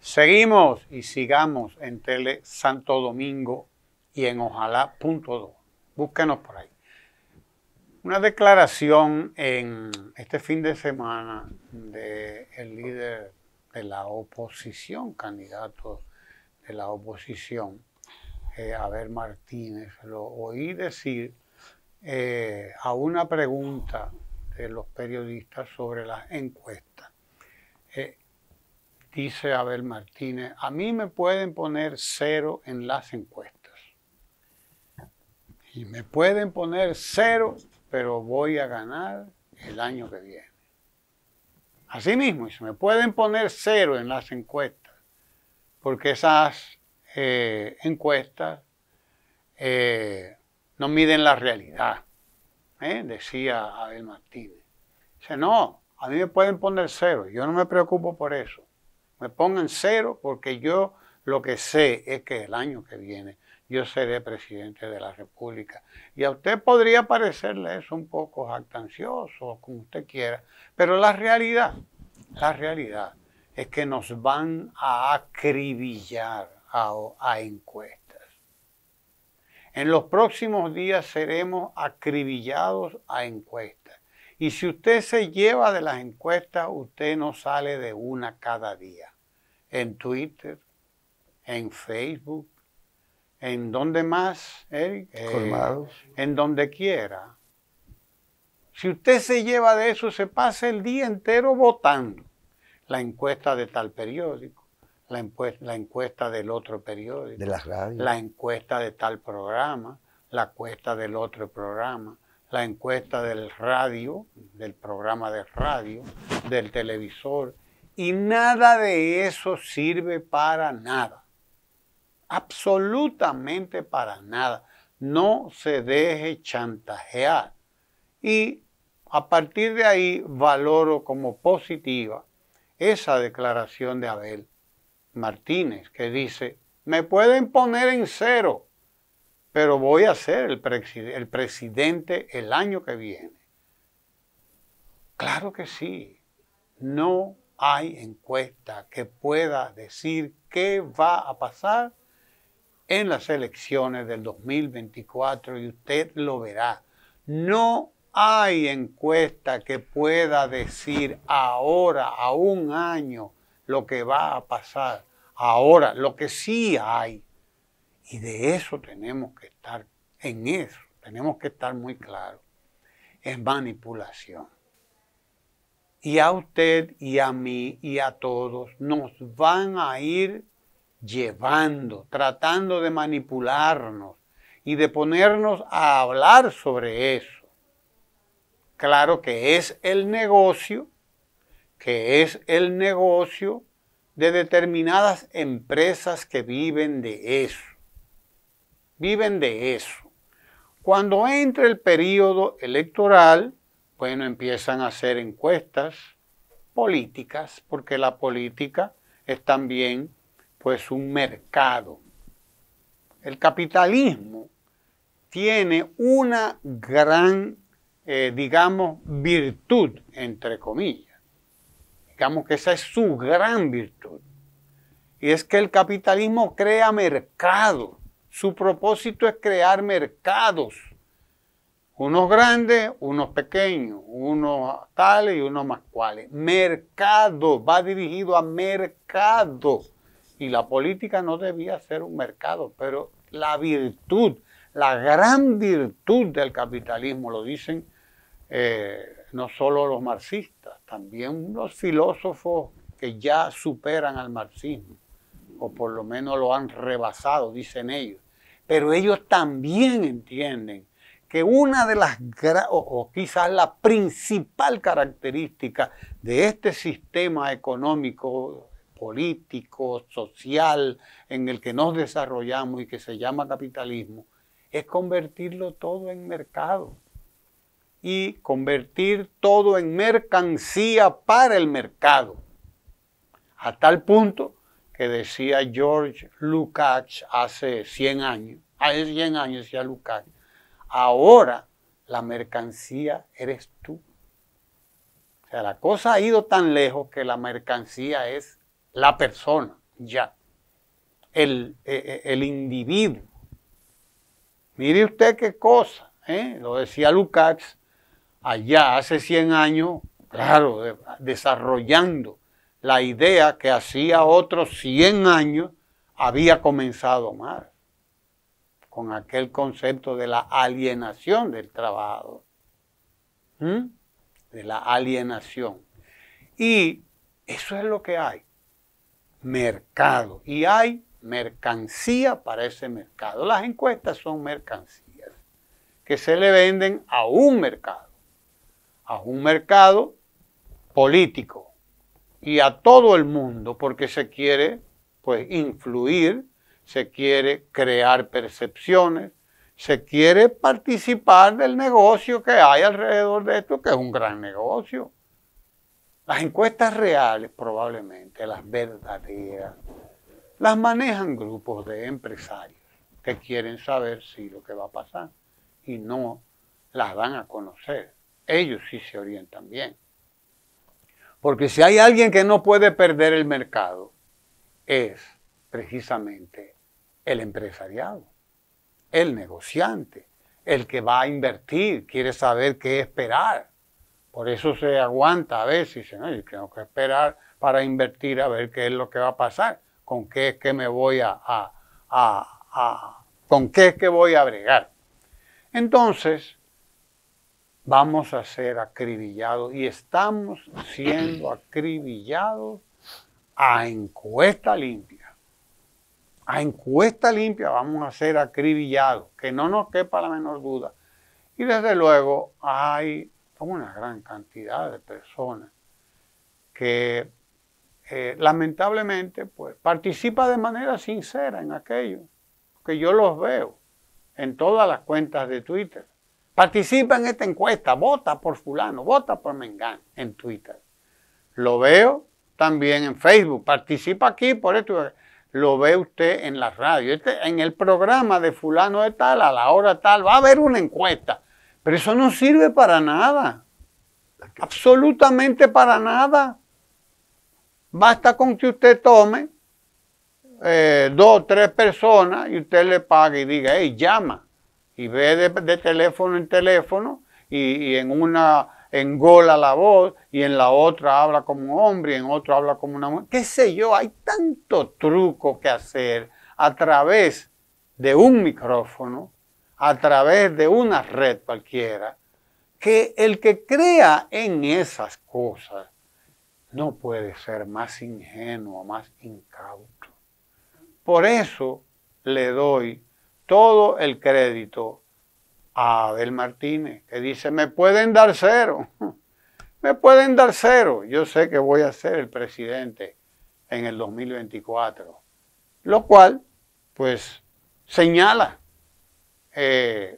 Seguimos y sigamos en Tele Santo Domingo y en Ojalá.do. Búsquenos por ahí. Una declaración en este fin de semana del líder de la oposición, candidato de la oposición, Abel Martínez. Lo oí decir a una pregunta de los periodistas sobre las encuestas. Dice Abel Martínez: a mí me pueden poner 0 en las encuestas. Y me pueden poner 0, pero voy a ganar el año que viene. Así mismo, y se me pueden poner 0 en las encuestas, porque esas encuestas no miden la realidad, decía Abel Martínez. Dice: no, a mí me pueden poner 0, yo no me preocupo por eso. Me pongan 0 porque yo lo que sé es que el año que viene yo seré presidente de la República. Y a usted podría parecerle eso un poco jactancioso, como usted quiera, pero la realidad es que nos van a acribillar a encuestas. En los próximos días seremos acribillados a encuestas. Y si usted se lleva de las encuestas, usted no sale de una cada día. En Twitter, en Facebook, en donde más, Eric, en donde quiera. Si usted se lleva de eso, se pasa el día entero votando. La encuesta de tal periódico, la encuesta del otro periódico, de las radios, la encuesta de tal programa, la encuesta del otro programa, la encuesta del radio, del programa de radio, del televisor, y nada de eso sirve para nada. Absolutamente para nada. No se deje chantajear. Y a partir de ahí valoro como positiva esa declaración de Abel Martínez, que dice: me pueden poner en 0, pero voy a ser el presidente el año que viene. Claro que sí. No hay encuesta que pueda decir qué va a pasar en las elecciones del 2024 y usted lo verá. No hay encuesta que pueda decir ahora, a un año, lo que va a pasar. Ahora, lo que sí hay, y de eso tenemos que estar, en eso tenemos que estar muy claros, es manipulación. Y a usted y a mí y a todos nos van a ir llevando, tratando de manipularnos y de ponernos a hablar sobre eso. Claro que es el negocio, de determinadas empresas que viven de eso. Viven de eso. Cuando entre el periodo electoral, bueno, empiezan a hacer encuestas políticas, porque la política es también, pues, un mercado. El capitalismo tiene una gran, digamos, virtud, entre comillas. Digamos que esa es su gran virtud. Y es que el capitalismo crea mercados. Su propósito es crear mercados. Unos grandes, unos pequeños, unos tales y unos más cuales. Mercado, va dirigido a mercado. Y la política no debía ser un mercado, pero la virtud, la gran virtud del capitalismo, lo dicen no solo los marxistas, también los filósofos que ya superan al marxismo, o por lo menos lo han rebasado, dicen ellos. Pero ellos también entienden que una de las, o quizás la principal característica de este sistema económico, político, social, en el que nos desarrollamos y que se llama capitalismo, es convertirlo todo en mercado y convertir todo en mercancía para el mercado. A tal punto que decía George Lukács hace 100 años decía Lukács: ahora la mercancía eres tú. O sea, la cosa ha ido tan lejos que la mercancía es la persona. ya. El individuo. Mire usted qué cosa, lo decía Lukács allá hace 100 años, claro, desarrollando la idea que hacía otros 100 años había comenzado Marx, con aquel concepto de la alienación del trabajador, de la alienación. Y eso es lo que hay, mercado, y hay mercancía para ese mercado. Las encuestas son mercancías que se le venden a un mercado político y a todo el mundo, porque se quiere pues influir, se quiere crear percepciones, se quiere participar del negocio que hay alrededor de esto, que es un gran negocio. Las encuestas reales, probablemente, las verdaderas, las manejan grupos de empresarios que quieren saber si lo que va a pasar y no las dan a conocer. Ellos sí se orientan bien. Porque si hay alguien que no puede perder el mercado, es precisamente el empresariado, el negociante, el que va a invertir, quiere saber qué esperar. Por eso se aguanta a veces y dice, no, yo tengo que esperar para invertir a ver qué es lo que va a pasar, con qué es que me voy con qué es que voy a bregar. Entonces, vamos a ser acribillados y estamos siendo acribillados a encuesta limpia. A encuesta limpia vamos a ser acribillados, que no nos quepa la menor duda. Y desde luego hay una gran cantidad de personas que lamentablemente pues participa de manera sincera en aquello, que yo los veo en todas las cuentas de Twitter. Participa en esta encuesta, vota por fulano, vota por mengano en Twitter. Lo veo también en Facebook, participa aquí por esto. Lo ve usted en la radio, en el programa de fulano de tal, a la hora tal, va a haber una encuesta. Pero eso no sirve para nada, absolutamente para nada. Basta con que usted tome 2 o 3 personas y usted le pague y diga, hey, llama. Y ve de teléfono en teléfono y en una engola la voz y en la otra habla como un hombre y en otra habla como una mujer. ¿Qué sé yo? Hay tanto truco que hacer a través de un micrófono, a través de una red cualquiera, que el que crea en esas cosas no puede ser más ingenuo, más incauto. Por eso le doy todo el crédito a Abel Martínez, que dice, me pueden dar 0, me pueden dar 0, yo sé que voy a ser el presidente en el 2024, lo cual, pues, señala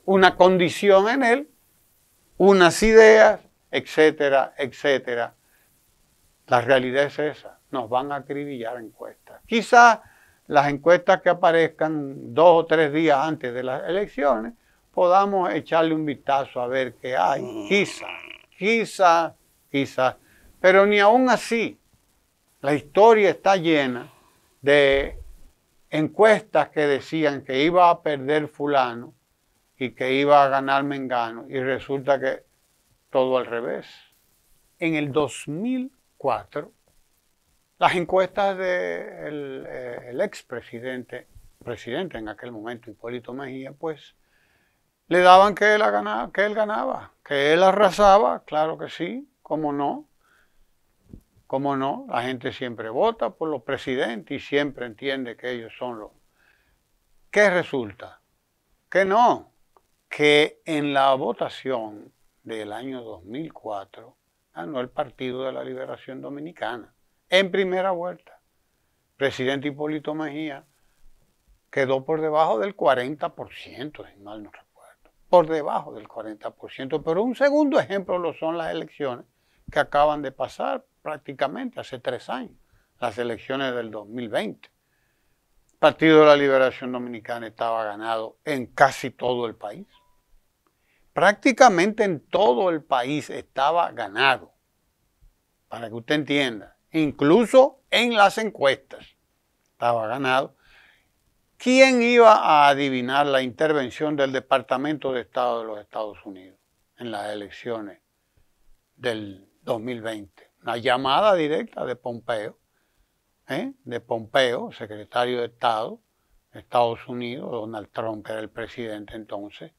una condición en él, unas ideas, etcétera, etcétera. La realidad es esa, nos van a acribillar encuestas. Quizás las encuestas que aparezcan 2 o 3 días antes de las elecciones, podamos echarle un vistazo a ver qué hay. Quizás, pero ni aún así. La historia está llena de encuestas que decían que iba a perder fulano y que iba a ganar mengano, y resulta que todo al revés. En el 2004, las encuestas del expresidente, presidente en aquel momento, Hipólito Mejía, pues le daban que él ganaba, que él arrasaba, claro que sí, cómo no, la gente siempre vota por los presidentes y siempre entiende que ellos son los. ¿Qué resulta? Que no, que en la votación del año 2004 ganó el Partido de la Liberación Dominicana. En primera vuelta, presidente Hipólito Mejía quedó por debajo del 40%, si mal no recuerdo. Por debajo del 40%. Pero un segundo ejemplo lo son las elecciones que acaban de pasar prácticamente hace 3 años. Las elecciones del 2020. El Partido de la Liberación Dominicana estaba ganado en casi todo el país. Prácticamente en todo el país estaba ganado. Para que usted entienda. Incluso en las encuestas. estaba ganado. ¿Quién iba a adivinar la intervención del Departamento de Estado de los Estados Unidos en las elecciones del 2020? Una llamada directa de Pompeo, secretario de Estado de Estados Unidos. Donald Trump era el presidente entonces,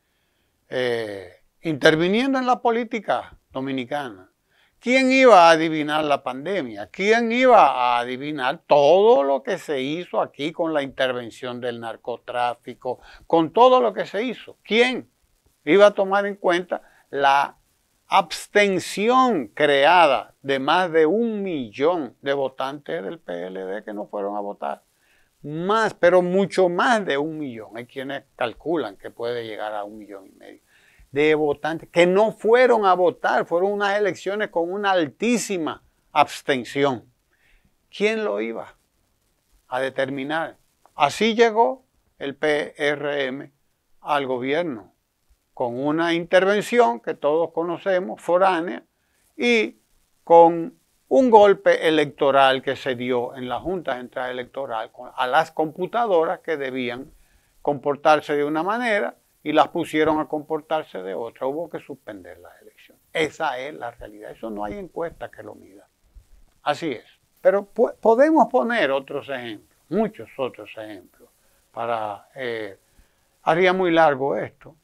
interviniendo en la política dominicana. ¿Quién iba a adivinar la pandemia? ¿Quién iba a adivinar todo lo que se hizo aquí con la intervención del narcotráfico, con todo lo que se hizo? ¿Quién iba a tomar en cuenta la abstención creada de más de 1 millón de votantes del PLD que no fueron a votar? Más, pero mucho más de 1 millón. Hay quienes calculan que puede llegar a 1,5 millones de votantes que no fueron a votar. Fueron unas elecciones con una altísima abstención. ¿Quién lo iba a determinar? Así llegó el PRM al gobierno, con una intervención que todos conocemos, foránea, y con un golpe electoral que se dio en la Junta Central Electoral a las computadoras que debían comportarse de una manera y las pusieron a comportarse de otra. Hubo que suspender las elecciones. Esa es la realidad. Eso no hay encuesta que lo mida. Así es. Pero podemos poner otros ejemplos, muchos otros ejemplos. Haría muy largo esto.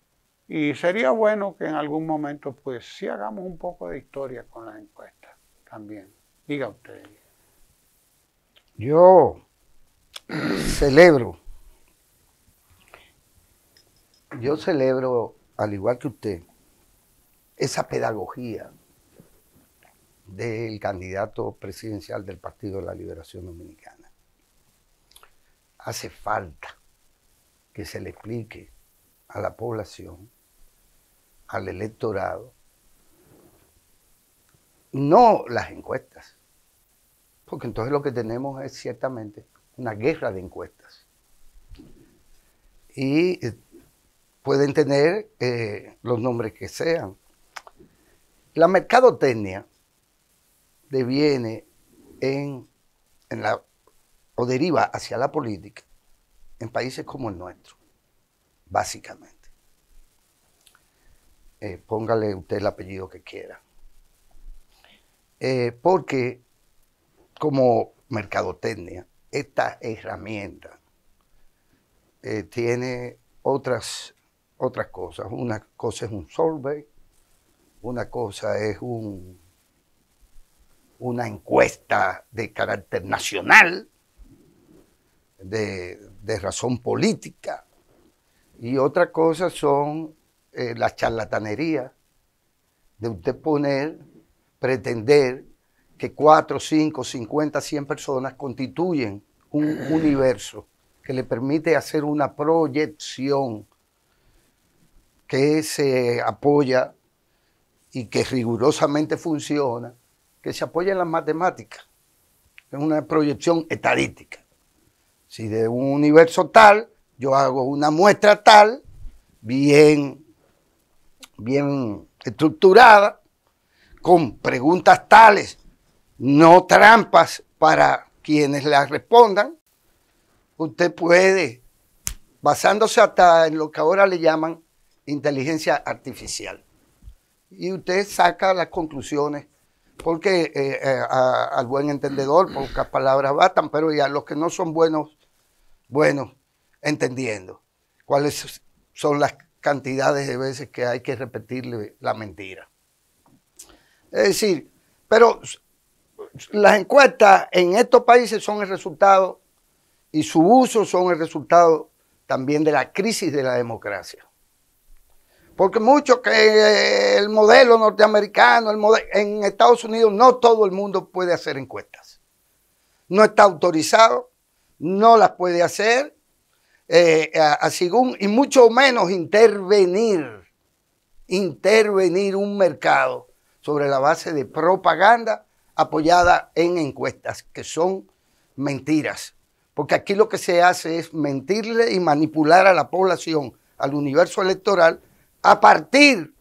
Y sería bueno que en algún momento, pues, sí hagamos un poco de historia con las encuestas también. Diga usted. Yo celebro, al igual que usted, esa pedagogía del candidato presidencial del Partido de la Liberación Dominicana. Hace falta que se le explique a la población, al electorado, no las encuestas, porque entonces lo que tenemos es ciertamente una guerra de encuestas. Y pueden tener los nombres que sean. La mercadotecnia deviene o deriva hacia la política en países como el nuestro, básicamente. Póngale usted el apellido que quiera. Porque como mercadotecnia, esta herramienta tiene otras cosas. Una cosa es un survey, una cosa es una encuesta de carácter nacional, de razón política, y otra cosa son las charlatanerías de usted pretender que 4, 5, 50, 100 personas constituyen un universo que le permite hacer una proyección que se apoya y que rigurosamente funciona, que se apoya en las matemáticas. Es una proyección estadística. Si de un universo tal, yo hago una muestra tal, bien estructurada, con preguntas tales, no trampas para quienes las respondan, usted puede, basándose hasta en lo que ahora le llaman inteligencia artificial, y usted saca las conclusiones, porque al buen entendedor pocas palabras bastan, pero ya los que no son buenos, entendiendo cuáles son las cantidades de veces que hay que repetirle la mentira. Es decir, pero las encuestas en estos países son el resultado, y su uso son el resultado también de la crisis de la democracia. Porque mucho que el modelo norteamericano, en Estados Unidos no todo el mundo puede hacer encuestas. No está autorizado, no las puede hacer, y mucho menos intervenir un mercado sobre la base de propaganda apoyada en encuestas, que son mentiras. Porque aquí lo que se hace es mentirle y manipular a la población, al universo electoral, a partir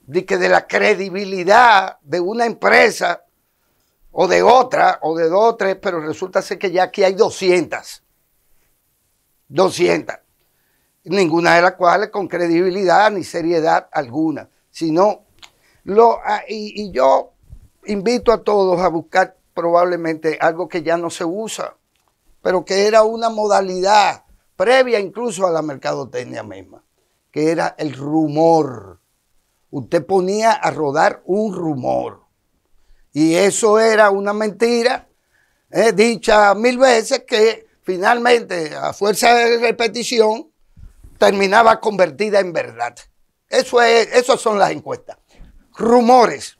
de la credibilidad de una empresa o de otra, o de 2 o 3, pero resulta ser que ya aquí hay 200. 200. Ninguna de las cuales con credibilidad ni seriedad alguna, sino y yo invito a todos a buscar probablemente algo que ya no se usa, pero que era una modalidad previa incluso a la mercadotecnia misma, que era el rumor. Usted ponía a rodar un rumor y eso era una mentira dicha 1000 veces que finalmente a fuerza de repetición terminaba convertida en verdad. Eso son las encuestas. Rumores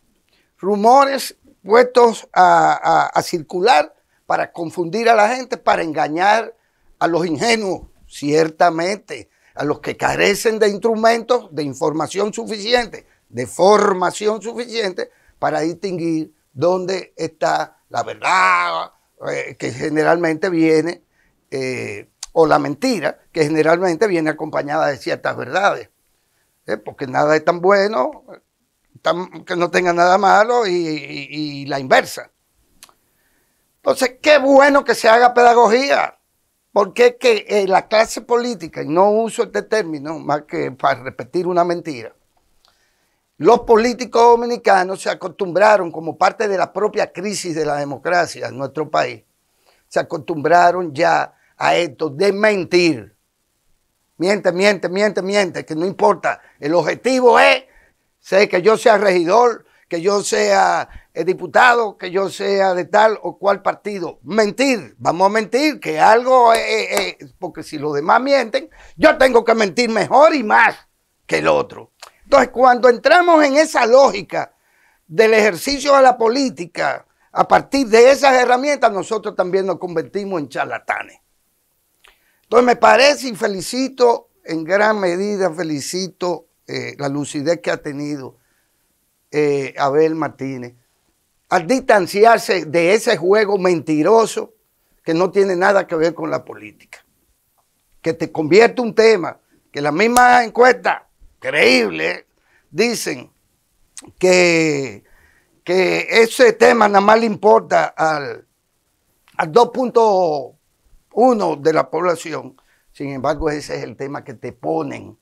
puestos a circular para confundir a la gente, para engañar a los ingenuos, ciertamente, a los que carecen de instrumentos, de información suficiente, de formación suficiente, para distinguir dónde está la verdad, que generalmente viene, o la mentira, que generalmente viene acompañada de ciertas verdades. Porque nada es tan bueno que no tenga nada malo y la inversa. Entonces, qué bueno que se haga pedagogía, porque es que la clase política, y no uso este término más que para repetir una mentira, los políticos dominicanos se acostumbraron, como parte de la propia crisis de la democracia en nuestro país, se acostumbraron ya a esto de mentir. Miente, que no importa. El objetivo es que yo sea regidor, que yo sea diputado, que yo sea de tal o cual partido. Mentir, vamos a mentir, que algo, porque si los demás mienten, yo tengo que mentir mejor y más que el otro. Entonces, cuando entramos en esa lógica del ejercicio de la política, a partir de esas herramientas, nosotros también nos convertimos en charlatanes. Entonces, me parece y felicito, en gran medida, la lucidez que ha tenido Abel Martínez, al distanciarse de ese juego mentiroso que no tiene nada que ver con la política, que te convierte un tema, que las mismas encuestas creíbles dicen que ese tema nada más le importa al 2.1 de la población. Sin embargo, ese es el tema que te ponen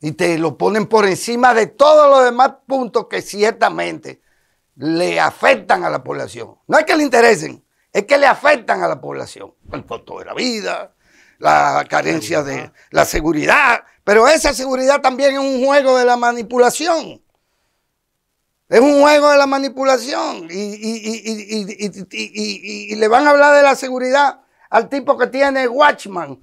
y te lo ponen por encima de todos los demás puntos que ciertamente le afectan a la población. No es que le interesen, es que le afectan a la población. El costo de la vida, la carencia de la seguridad, pero esa seguridad también es un juego de la manipulación. Es un juego de la manipulación y le van a hablar de la seguridad al tipo que tiene Watchman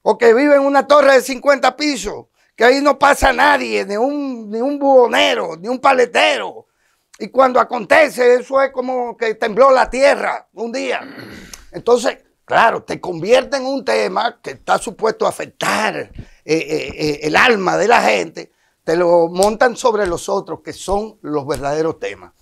o que vive en una torre de 50 pisos, que ahí no pasa nadie, ni un buhonero, ni un paletero. Y cuando acontece, eso es como que tembló la tierra un día. Entonces, claro, te convierte en un tema que está supuesto a afectar el alma de la gente, te lo montan sobre los otros, que son los verdaderos temas.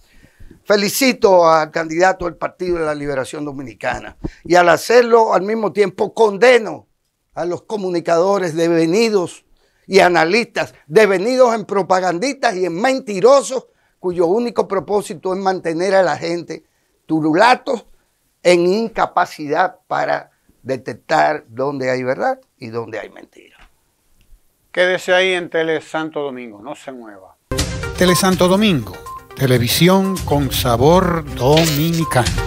Felicito al candidato del Partido de la Liberación Dominicana y al hacerlo al mismo tiempo condeno a los comunicadores devenidos y analistas devenidos en propagandistas y en mentirosos cuyo único propósito es mantener a la gente turulatos en incapacidad para detectar dónde hay verdad y dónde hay mentira. Quédese ahí en Tele Santo Domingo, no se mueva. Tele Santo Domingo, televisión con sabor dominicano.